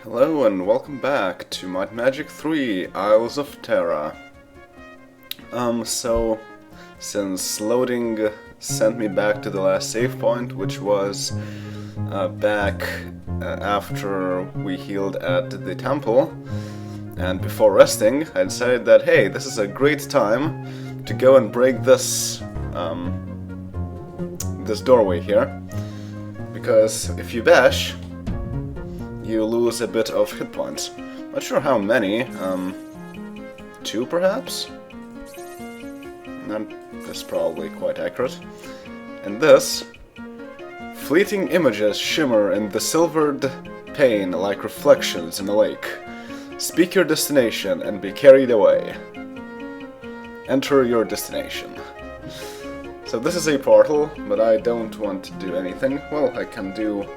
Hello and welcome back to Might Magic 3, Isles of Terra. Since loading sent me back to the last save point, which was back after we healed at the temple, and before resting, I decided that, hey, this is a great time to go and break this, this doorway here, because if you bash, you lose a bit of hit points. Not sure how many, 2 perhaps? That's probably quite accurate. And this, fleeting images shimmer in the silvered pane like reflections in a lake. Speak your destination and be carried away. Enter your destination. So this is a portal, but I don't want to do anything. Well, I can do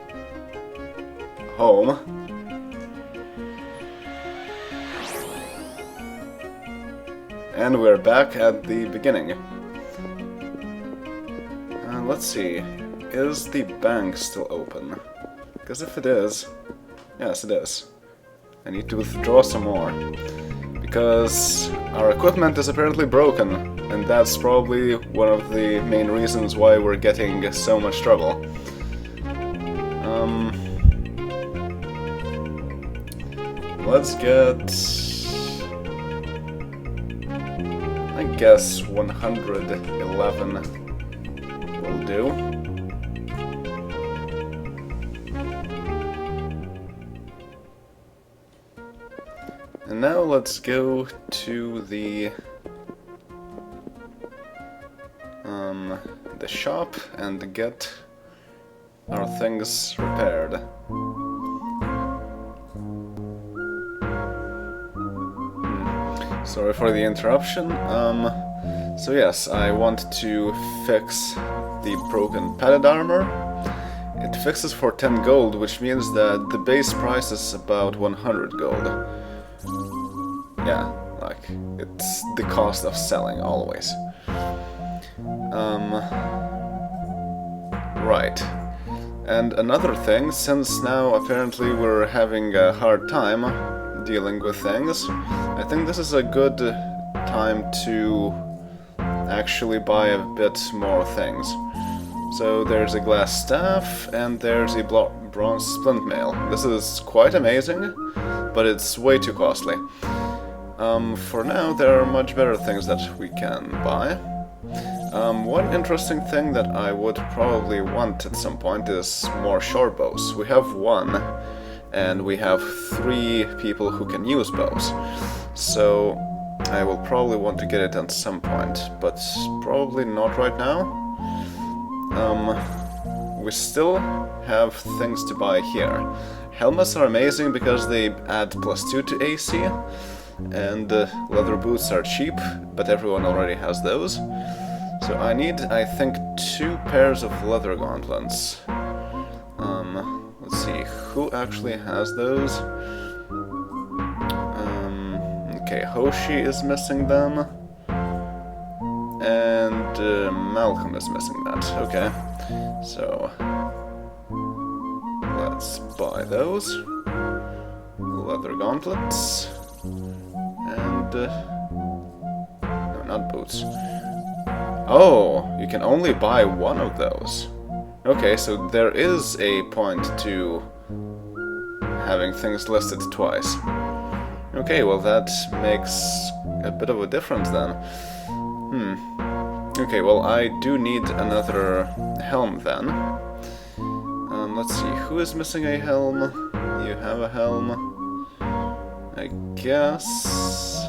home. And we're back at the beginning. Let's see, is the bank still open? Because if it is, yes it is. I need to withdraw some more. Because our equipment is apparently broken, and that's probably one of the main reasons why we're getting so much trouble. Let's get, I guess 111 will do. And now let's go to the shop and get our things repaired. Sorry for the interruption. So yes, I want to fix the broken padded armor. It fixes for 10 gold, which means that the base price is about 100 gold. Yeah, like, it's the cost of selling, always. Right. And another thing, since now apparently we're having a hard time dealing with things, I think this is a good time to actually buy a bit more things. So there's a glass staff and there's a bronze splint mail. This is quite amazing, but it's way too costly. For now there are much better things that we can buy. One interesting thing that I would probably want at some point is more short bows. We have one, and we have 3 people who can use bows. So I will probably want to get it at some point, but probably not right now. We still have things to buy here. Helmets are amazing because they add +2 to AC, and leather boots are cheap, but everyone already has those. So I need, I think, 2 pairs of leather gauntlets. Let's see, who actually has those? Okay, Hoshi is missing them. And Malcolm is missing that, okay. So, let's buy those. Leather gauntlets. And, no, not boots. Oh, you can only buy one of those. Okay, so there is a point to having things listed twice. Okay, well that makes a bit of a difference then. Okay, well I do need another helm then. Let's see, who is missing a helm? You have a helm. I guess...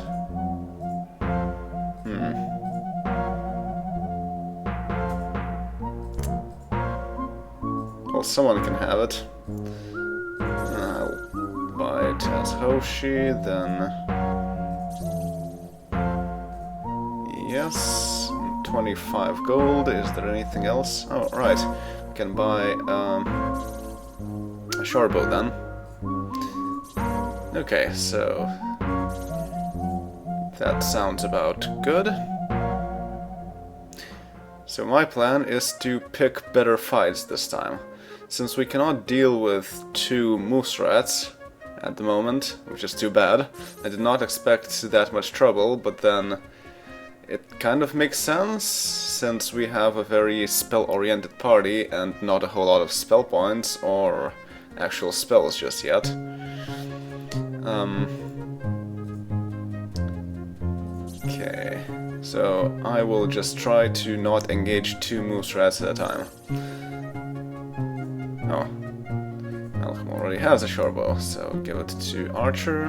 Well, someone can have it. I'll buy it as Hoshi, then... Yes, 25 gold. Is there anything else? Oh, right. We can buy a shortbow then. Okay, so... that sounds about good. So my plan is to pick better fights this time. Since we cannot deal with 2 moose rats, at the moment, which is too bad. I did not expect that much trouble, but then it kind of makes sense, since we have a very spell-oriented party and not a whole lot of spell points or actual spells just yet. Okay, so I will just try to not engage 2 move strats at a time. Oh, Malcolm already has a short bow, so give it to Archer.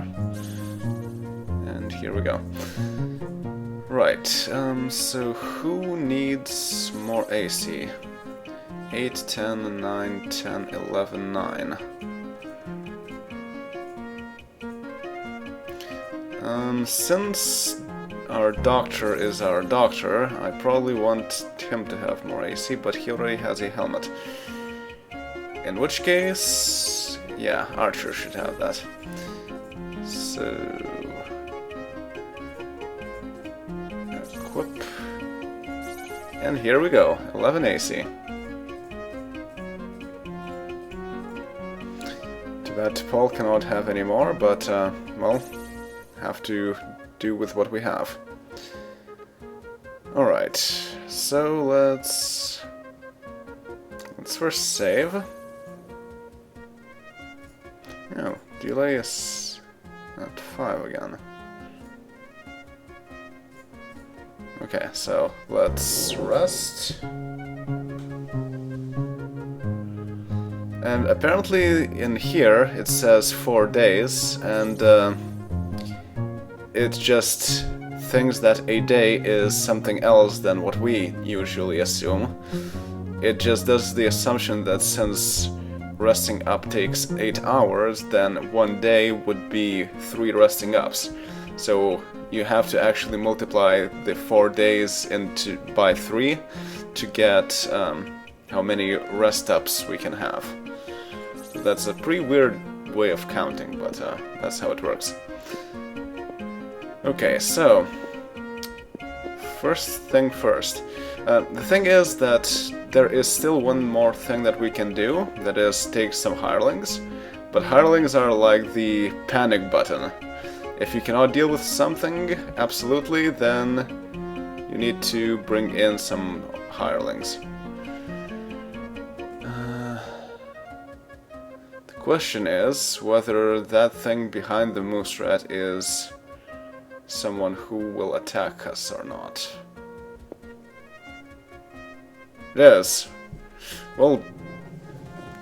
And here we go. Right, so who needs more AC? 8, 10, 9, 10, 11, 9. Since our doctor is our doctor, I probably want him to have more AC, but he already has a helmet. In which case, yeah, Archer should have that. So... equip. And here we go, 11 AC. Too bad Paul cannot have any more, but, well, have to do with what we have. Alright, so let's first save. Oh, delay is at 5 again. Okay, so let's rest. And apparently in here it says 4 days, and it just thinks that a day is something else than what we usually assume. It just does the assumption that since resting up takes 8 hours, then 1 day would be 3 resting ups. So you have to actually multiply the 4 days by 3 to get how many rest ups we can have. That's a pretty weird way of counting, but that's how it works. Okay, so first thing first. The thing is that there is still one more thing that we can do, that is take some hirelings. But hirelings are like the panic button. If you cannot deal with something, absolutely, then you need to bring in some hirelings. The question is whether that thing behind the moose rat is someone who will attack us or not. It is. Well,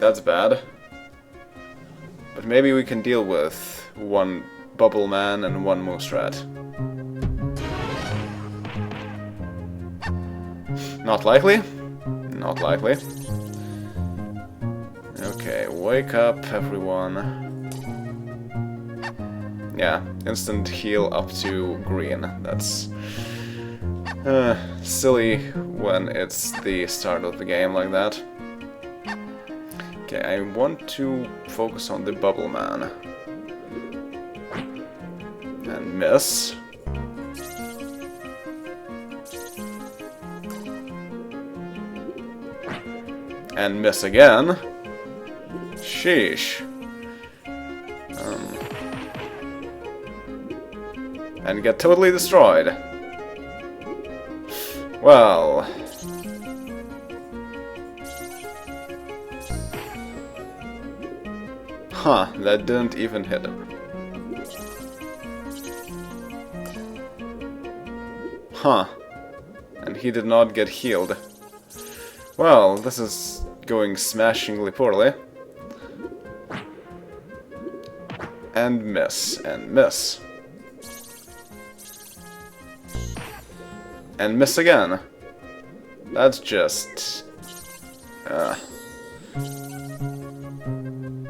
that's bad. But maybe we can deal with 1 bubble man and 1 moose rat. Not likely? Not likely. Okay, wake up everyone. Yeah, instant heal up to green. That's silly when it's the start of the game like that. Okay, I want to focus on the bubble man. And miss. And miss again. Sheesh. And get totally destroyed. Well... Huh, that didn't even hit him. Huh. And he did not get healed. Well, this is going smashingly poorly. And miss, and miss. And miss again. That's just...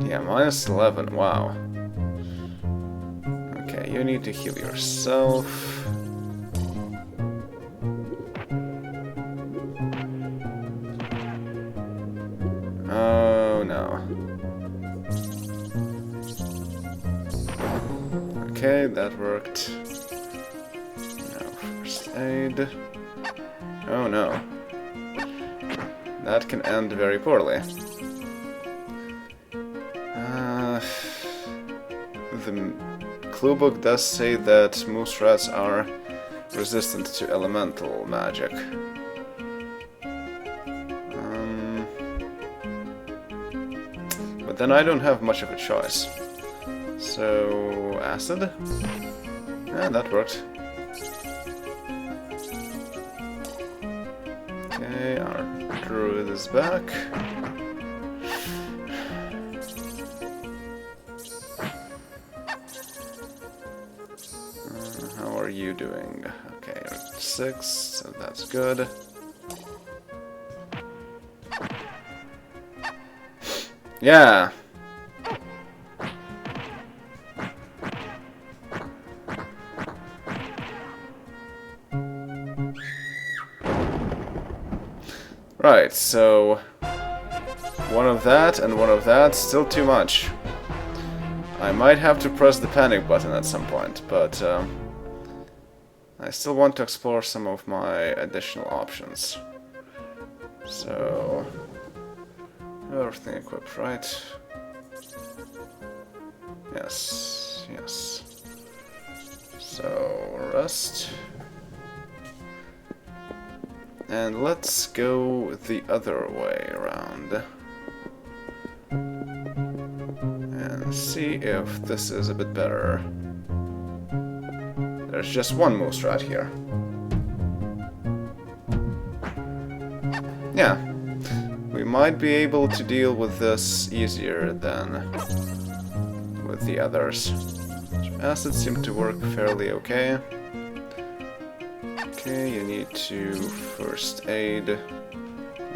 yeah, minus 11, wow. Okay, you need to heal yourself. Oh no. Okay, that worked. Now first aid. Oh no. That can end very poorly. the clue book does say that moose rats are resistant to elemental magic. But then I don't have much of a choice. So, acid? Yeah, that worked. Okay, our druid is back. How are you doing? Okay, you're at 6, so that's good. Yeah! Right, so one of that and one of that, still too much. I might have to press the panic button at some point, but I still want to explore some of my additional options. So, everything equipped, right? Yes, yes. So, rest. And let's go the other way around. And see if this is a bit better. There's just one moose rat here. Yeah. We might be able to deal with this easier than with the others. Acids seem to work fairly okay. Okay, you need to first aid.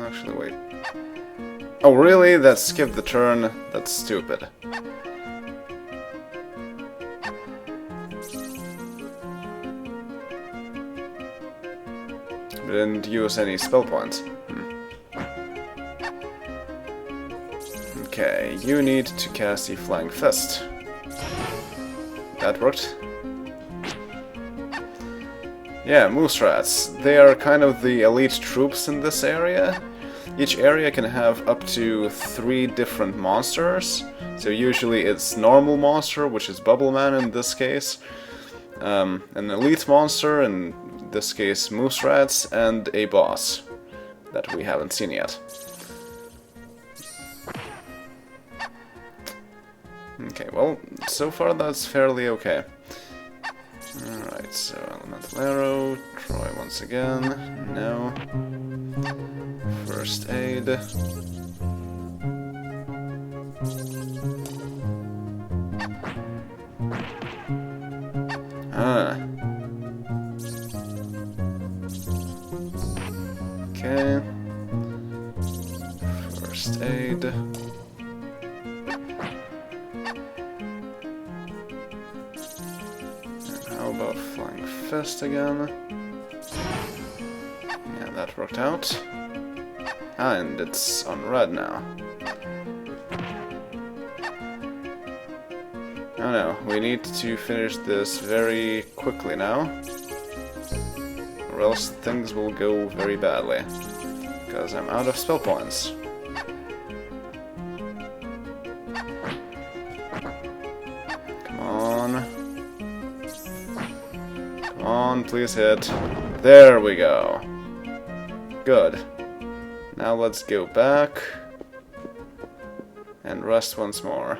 Actually, wait. Oh, really? That skipped the turn? That's stupid. Didn't use any spell points. Okay, you need to cast the Flying Fist. That worked. Yeah, moose rats. They are kind of the elite troops in this area. Each area can have up to 3 different monsters. So usually it's normal monster, which is Bubble Man in this case. An elite monster, in this case moose rats, and a boss that we haven't seen yet. Okay, well, so far that's fairly okay. Alright, so Elemental Arrow, Troy once again, no. First Aid. Ah. Okay. First Aid. How about Flying Fist again? Yeah, that worked out. Ah, and it's on red now. Oh no, we need to finish this very quickly now, or else things will go very badly, because I'm out of spell points. Come on. Come on, please hit. There we go. Good. Now let's go back and rest once more.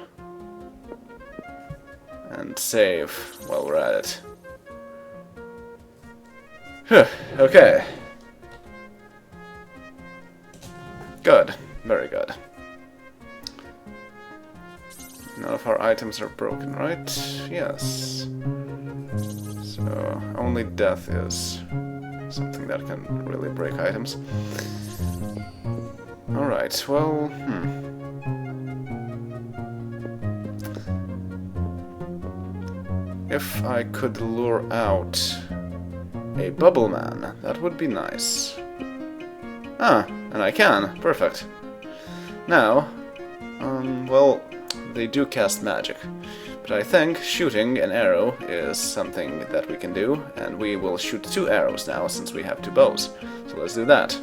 And save while we're at it. Phew, okay. Good. Very good. None of our items are broken, right? Yes. So, only death is something that can really break items. Alright, well, If I could lure out a Bubble Man, that would be nice. Ah, and I can. Perfect. Now, well, they do cast magic. But I think shooting an arrow is something that we can do, and we will shoot 2 arrows now since we have 2 bows. So let's do that.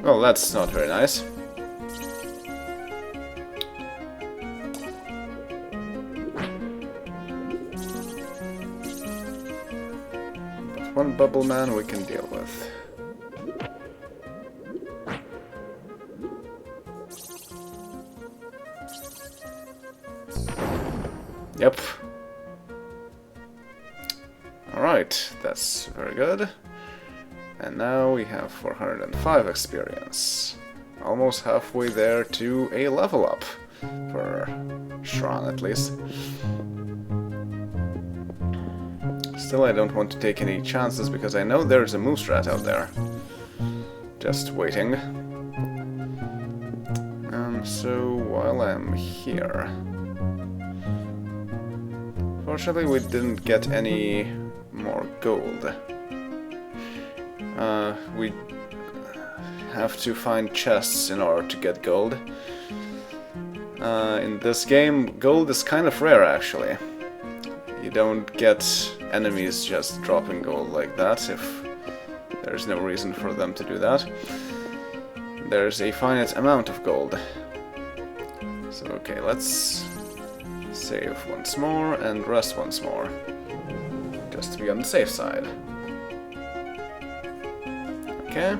Well, that's not very nice. But one bubble man we can deal with. Yep. Alright, that's very good. And now we have 405 experience. Almost halfway there to a level up. For Shran, at least. Still, I don't want to take any chances because I know there's a moose rat out there. Just waiting. So, while I'm here... Fortunately, we didn't get any more gold. We have to find chests in order to get gold. In this game, gold is kind of rare, actually. You don't get enemies just dropping gold like that, if there's no reason for them to do that. There's a finite amount of gold. So, okay, let's save once more and rest once more. Just to be on the safe side. Okay.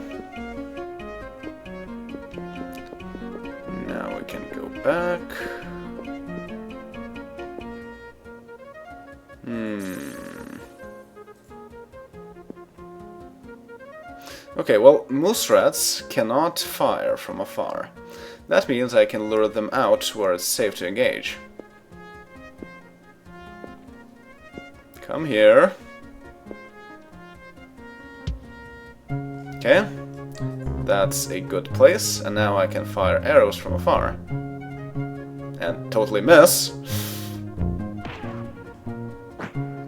Now we can go back. Okay, well, moose rats cannot fire from afar. That means I can lure them out where it's safe to engage. Come here. Okay, that's a good place, and now I can fire arrows from afar. And totally miss.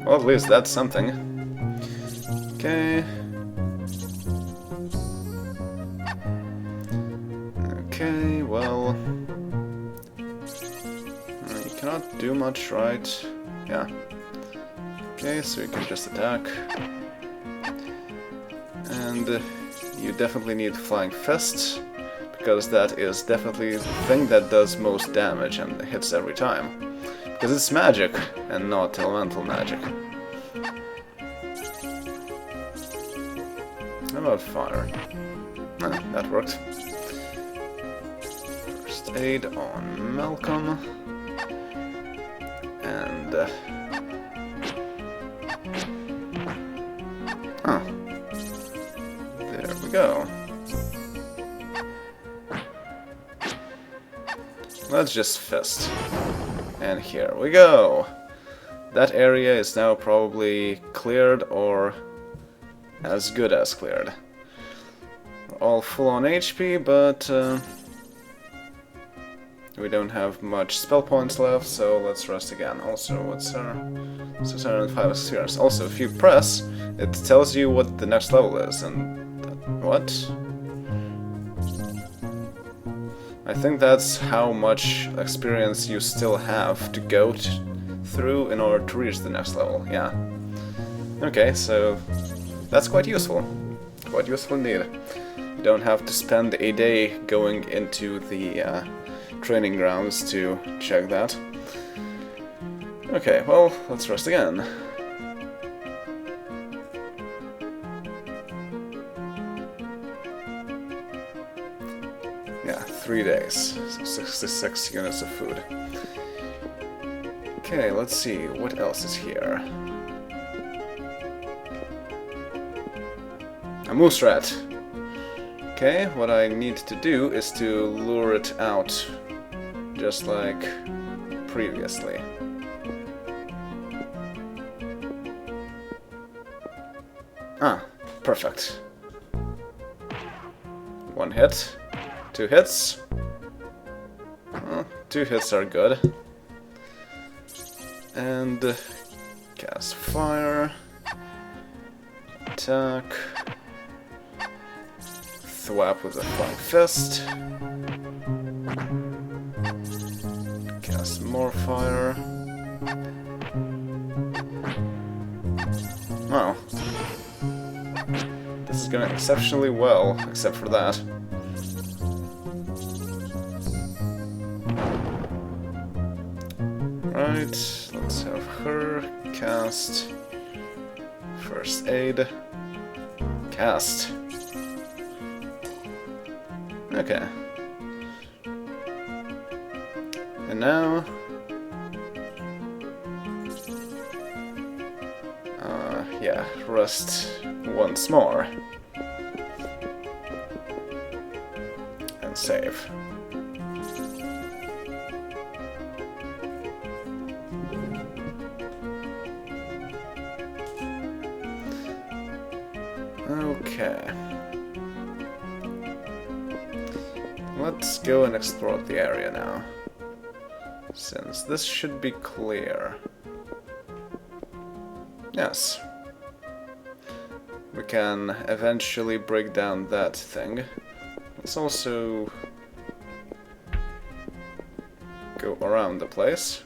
Well, at least that's something. Okay. Okay, well... you cannot do much, right? Yeah. Okay, so you can just attack. And you definitely need Flying Fist, because that is definitely the thing that does most damage and hits every time. Because it's magic, and not elemental magic. How about fire? Ah, that worked. First aid on Malcolm. And... there we go. Let's just fist. And here we go. That area is now probably cleared or as good as cleared. We're all full on HP, but we don't have much spell points left, so let's rest again. Also, what's our 605 experience? Also, if you press, it tells you what the next level is, and what? I think that's how much experience you still have to go through in order to reach the next level, yeah. Okay, so that's quite useful. Quite useful indeed. You don't have to spend a day going into the training grounds to check that. Okay, well, let's rest again. Yeah, 3 days, so 66 units of food. Okay, let's see, what else is here? A moose rat! Okay, what I need to do is to lure it out, just like previously. Ah, perfect. 1 hit. 2 hits. 2 hits are good. And cast fire. Attack. Thwap with a Flying Fist. Cast more fire. Wow. This is going exceptionally well, except for that. let's have her cast first aid. Cast. Okay. And now... yeah, rest once more. And save. Okay. Let's go and explore the area now. Since this should be clear. Yes. We can eventually break down that thing. Let's also go around the place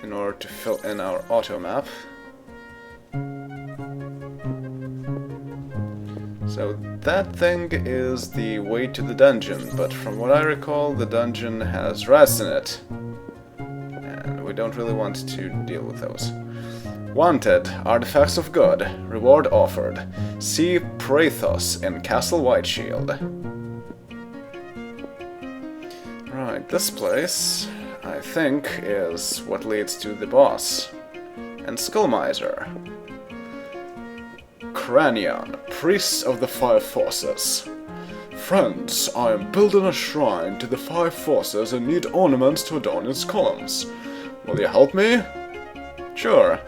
in order to fill in our auto map. So that thing is the way to the dungeon, but from what I recall, the dungeon has rats in it. And we don't really want to deal with those. Wanted, Artifacts of God, reward offered. See Praethos in Castle Whiteshield. Right, this place, I think, is what leads to the boss. And Skullmiser. Cranion, Priest of the Five Forces. Friends, I am building a shrine to the Five Forces and need ornaments to adorn its columns. Will you help me? Sure.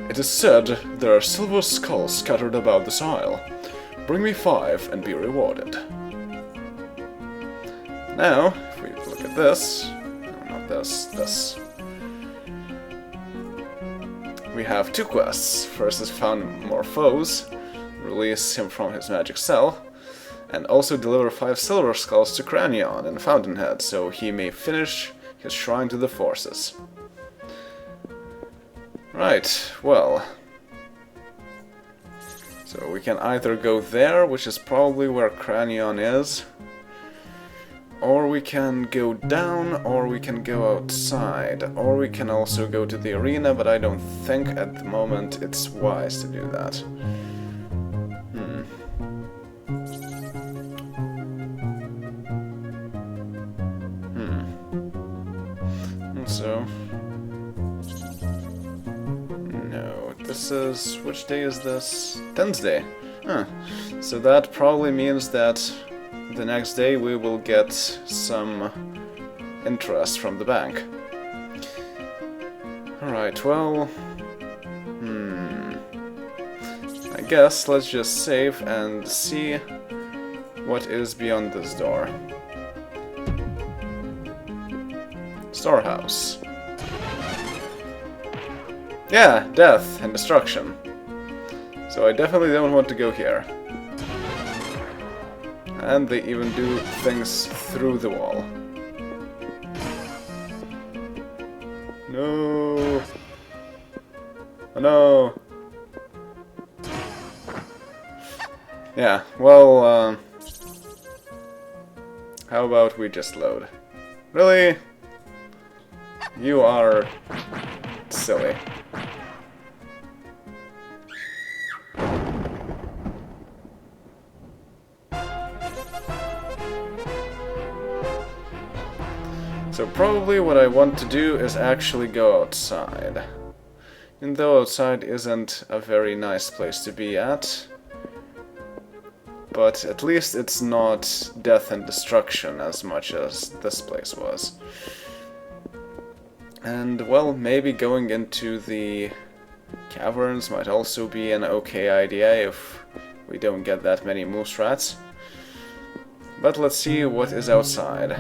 It is said there are silver skulls scattered about this isle. Bring me 5 and be rewarded. Now, if we look at this... No, not this, this. We have 2 quests. First is found more foes, release him from his magic cell, and also deliver 5 silver skulls to Cranion in Fountainhead, so he may finish his shrine to the forces. Right, well... So we can either go there, which is probably where Cranion is, or we can go down, or we can go outside, or we can also go to the arena, but I don't think at the moment it's wise to do that. So... No, this is... which day is this? Wednesday. Huh. So that probably means that the next day we will get some interest from the bank. Alright, well... I guess let's just save and see what is beyond this door. Storehouse. Yeah, death and destruction. So I definitely don't want to go here. And they even do things through the wall. No! Oh no! Yeah, well, how about we just load? Really? You are silly. So probably what I want to do is actually go outside. Even though outside isn't a very nice place to be at. But at least it's not death and destruction as much as this place was. And, well, maybe going into the caverns might also be an okay idea if we don't get that many moose rats. But let's see what is outside.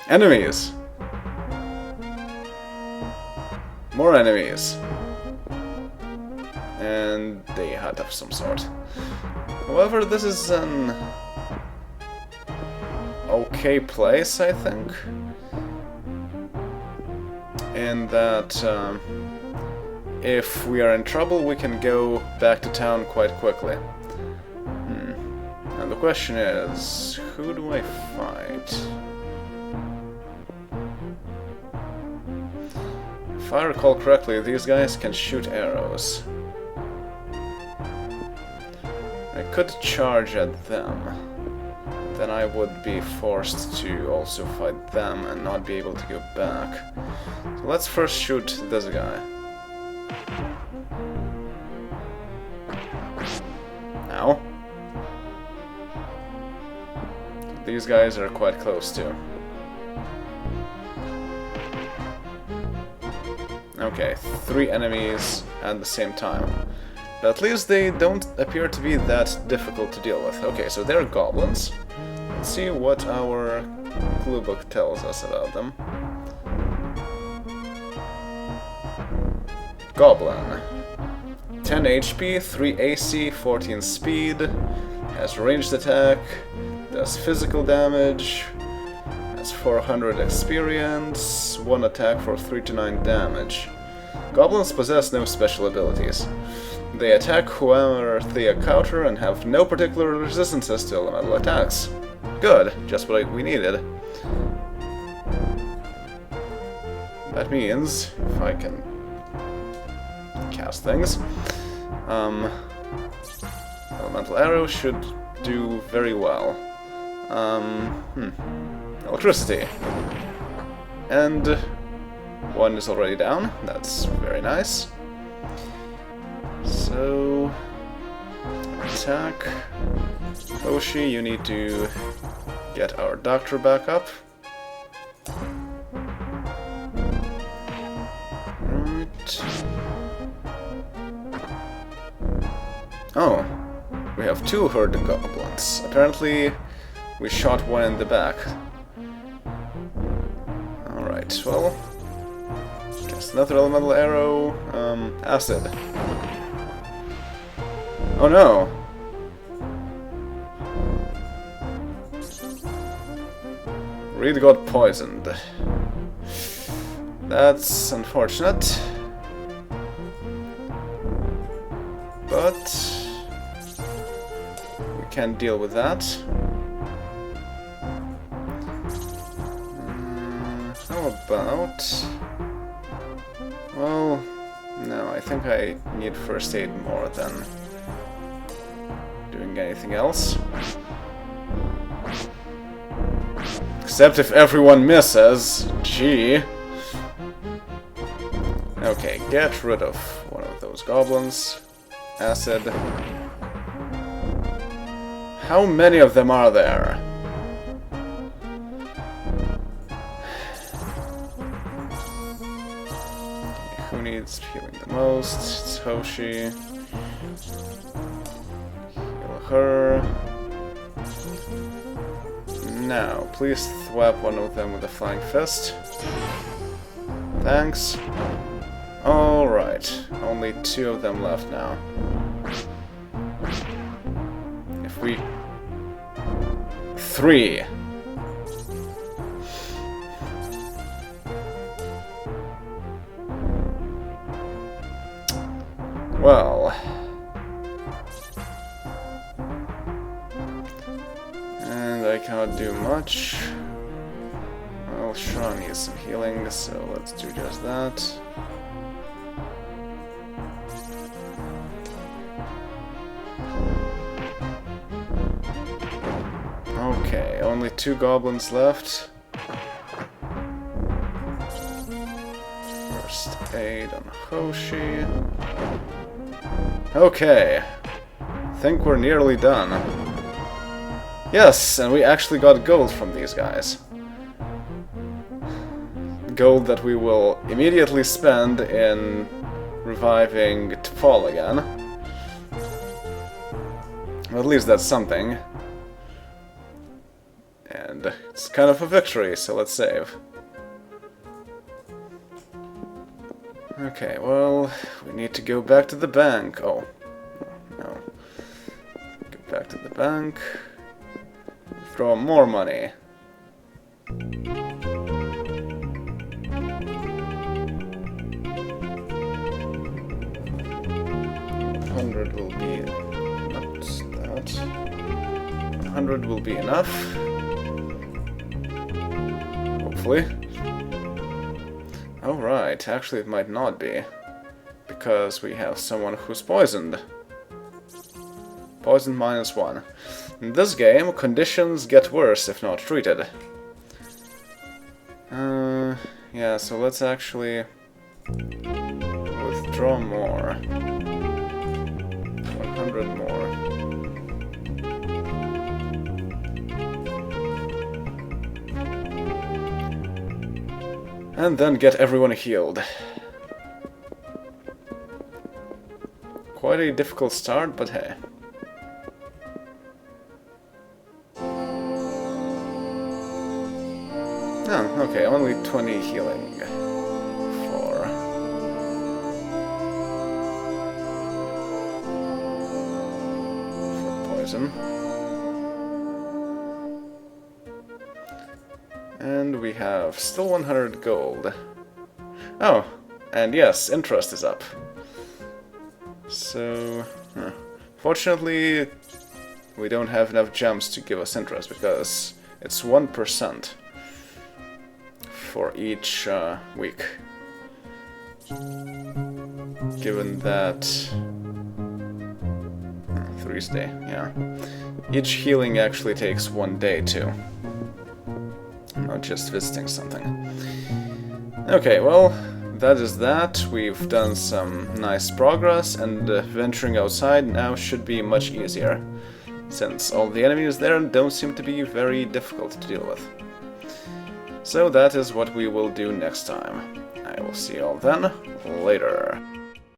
Enemies! More enemies! And a hut of some sort. However, this is an okay place, I think. In that if we are in trouble, we can go back to town quite quickly. the question is, who do I fight? If I recall correctly, these guys can shoot arrows. I could charge at them. Then I would be forced to also fight them and not be able to go back. So let's first shoot this guy. Ow. These guys are quite close too. Okay, 3 enemies at the same time. But at least they don't appear to be that difficult to deal with. Okay, so they're goblins. Let's see what our clue book tells us about them. Goblin. 10 HP, 3 AC, 14 speed, has ranged attack, does physical damage, has 400 experience, 1 attack for 3 to 9 damage. Goblins possess no special abilities. They attack whoever they encounter and have no particular resistances to elemental attacks. Good, just what we needed. That means, if I can cast things, elemental arrow should do very well. Electricity. And 1 is already down, that's very nice. So, attack. Hoshi, you need to get our doctor back up. Right. Oh, we have 2 herd goblins. Apparently, we shot 1 in the back. Alright, well, cast another elemental arrow. Acid. Oh no! Reed got poisoned. That's unfortunate. But we can't deal with that. How about... Well, no, I think I need first aid more than doing anything else. Except if everyone misses. Gee. Okay, get rid of one of those goblins. Acid. How many of them are there? Who needs healing the most? It's Hoshi. Heal her. Now, please thwap one of them with a flying fist. Thanks. Alright, only 2 of them left now. If we... 3! Well... And I cannot do much. Well, Sean needs some healing, so let's do just that. Okay, only 2 goblins left. First aid on Hoshi. Okay, think we're nearly done. Yes, and we actually got gold from these guys. Gold that we will immediately spend in reviving T'Pol again. Well, at least that's something. And it's kind of a victory, so let's save. Okay, well, we need to go back to the bank. Oh, no. Go back to the bank. Throw more money. 100 will be not that. 100 will be enough. Hopefully. Alright, actually it might not be. Because we have someone who's poisoned. Poison -1. In this game, conditions get worse if not treated. Yeah, so let's actually withdraw more. 100 more. And then get everyone healed. Quite a difficult start, but hey. Oh, okay, only 20 healing for poison. And we have still 100 gold. Oh, and yes, interest is up. So, fortunately, we don't have enough gems to give us interest because it's 1%. For each week. Given that 3's day, yeah. Each healing actually takes 1 day too. Not just visiting something. Okay, well, that is that. We've done some nice progress, and venturing outside now should be much easier, since all the enemies there don't seem to be very difficult to deal with. So that is what we will do next time. I will see you all then, later.